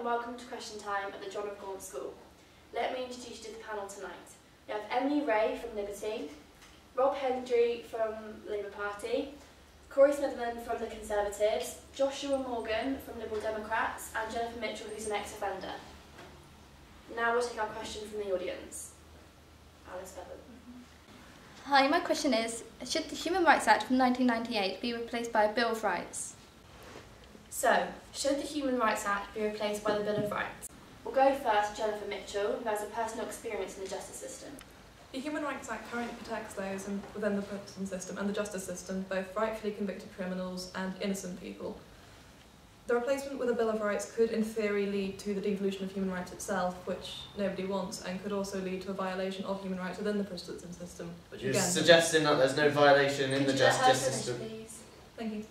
and welcome to Question Time at the John of Gaunt School. Let me introduce you to the panel tonight. We have Emily Ray from Liberty, Rob Hendry from Labour Party, Corey Smitherman from the Conservatives, Joshua Morgan from Liberal Democrats, and Jennifer Mitchell, who's an ex-offender. Now we'll take our question from the audience. Alice Bevan. Hi, my question is, should the Human Rights Act from 1998 be replaced by a Bill of Rights? So, should the Human Rights Act be replaced by the Bill of Rights? We'll go first to Jennifer Mitchell, who has a personal experience in the justice system. The Human Rights Act currently protects those within the prison system and the justice system, both rightfully convicted criminals and innocent people. The replacement with a Bill of Rights could, in theory, lead to the devolution of human rights itself, which nobody wants, and could also lead to a violation of human rights within the prison system. Which You're again, suggesting that there's no violation in the justice system? Please? Thank you.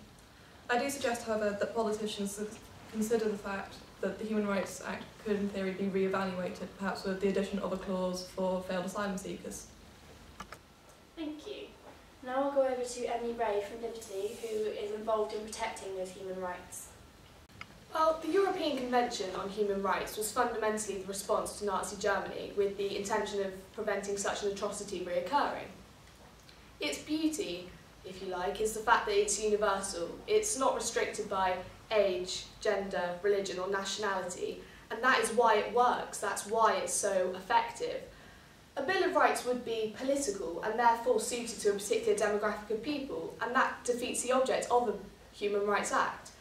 I do suggest, however, that politicians consider the fact that the Human Rights Act could, in theory, be re-evaluated, perhaps with the addition of a clause for failed asylum seekers. Thank you. Now I'll go over to Emily Ray from Liberty, who is involved in protecting those human rights. Well, the European Convention on Human Rights was fundamentally the response to Nazi Germany with the intention of preventing such an atrocity reoccurring. Its beauty, if you like, is the fact that it's universal. It's not restricted by age, gender, religion or nationality, and that is why it works, that's why it's so effective. A Bill of Rights would be political and therefore suited to a particular demographic of people, and that defeats the object of a Human Rights Act.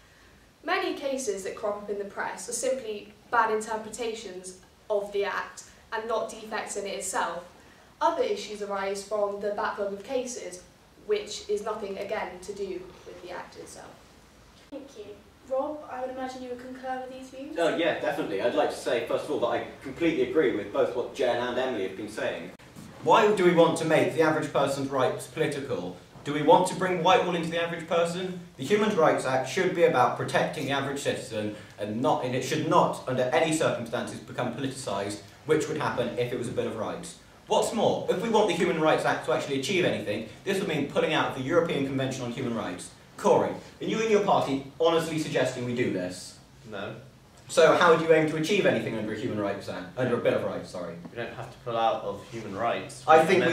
Many cases that crop up in the press are simply bad interpretations of the Act and not defects in it itself. Other issues arise from the backlog of cases, which is nothing, again, to do with the Act itself. Thank you. Rob, I would imagine you would concur with these views? Oh yeah, definitely. I'd like to say, first of all, that I completely agree with both what Jen and Emily have been saying. Why do we want to make the average person's rights political? Do we want to bring Whitehall into the average person? The Human Rights Act should be about protecting the average citizen and it should not, under any circumstances, become politicised, which would happen if it was a Bill of Rights. What's more, if we want the Human Rights Act to actually achieve anything, this would mean pulling out of the European Convention on Human Rights. Corey, are you and your party honestly suggesting we do this? No. So how do you aim to achieve anything under a Human Rights Act? Under a Bill of Rights, sorry. We don't have to pull out of human rights. I think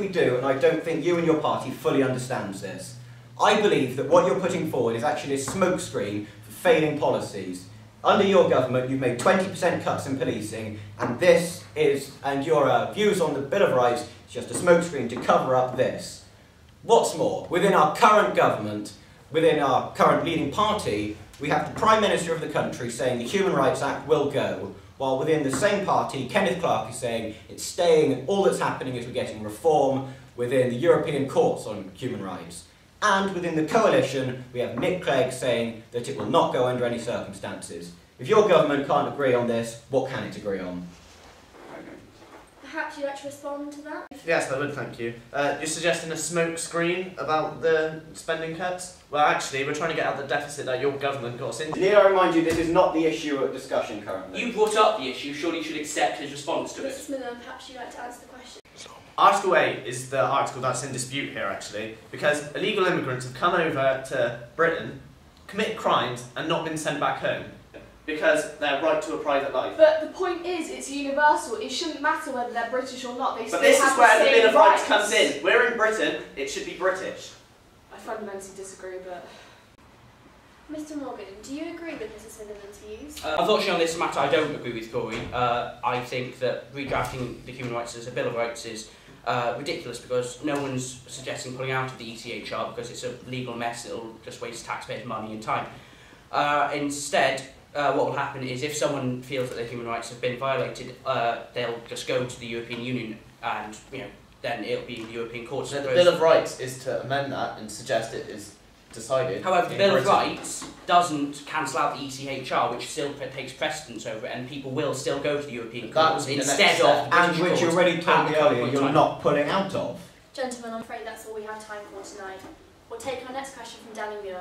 we do, and I don't think you and your party fully understands this. I believe that what you're putting forward is actually a smokescreen for failing policies. Under your government, you've made 20% cuts in policing, and your views on the Bill of Rights is just a smokescreen to cover up this. What's more, within our current government, within our current leading party, we have the Prime Minister of the country saying the Human Rights Act will go, while within the same party, Kenneth Clarke is saying it's staying and all that's happening is we're getting reform within the European courts on human rights. And within the coalition, we have Nick Clegg saying that it will not go under any circumstances. If your government can't agree on this, what can it agree on? Perhaps you'd like to respond to that? Yes, I would, thank you. You're suggesting a smoke screen about the spending cuts? Well, actually, we're trying to get out the deficit that your government got us into. Need I remind you, this is not the issue at discussion currently. You brought up the issue, surely you should accept his response to Mr. it. Smithers, perhaps you'd like to answer the question? Article 8 is the article that's in dispute here, actually, because illegal immigrants have come over to Britain, committed crimes, and not been sent back home, because they're right to a private life. But the point is, it's universal. It shouldn't matter whether they're British or not. They still But this have is where the same Bill of Rights rights. comes in. We're in Britain, it should be British. I fundamentally disagree, but... Mr. Morgan, do you agree with Mrs. Smitherman's views? Unfortunately, on this matter, I don't agree with Corey. I think that redrafting the human rights as a Bill of Rights is ridiculous because no one's suggesting pulling out of the ECHR because it's a legal mess. It'll just waste taxpayers' money and time. Instead, what will happen is if someone feels that their human rights have been violated, they'll just go to the European Union and, then it'll be in the European courts. So the Bill of Rights is to amend that and suggest it is decided. However, the in Bill of Britain. Rights doesn't cancel out the ECHR, which still takes precedence over it, and people will still go to the European That courts would be the instead next of step. the And British which you courts already at told me the current earlier point you're in time. not pulling out of. Gentlemen, I'm afraid that's all we have time for tonight. We'll take our next question from Danny Muir.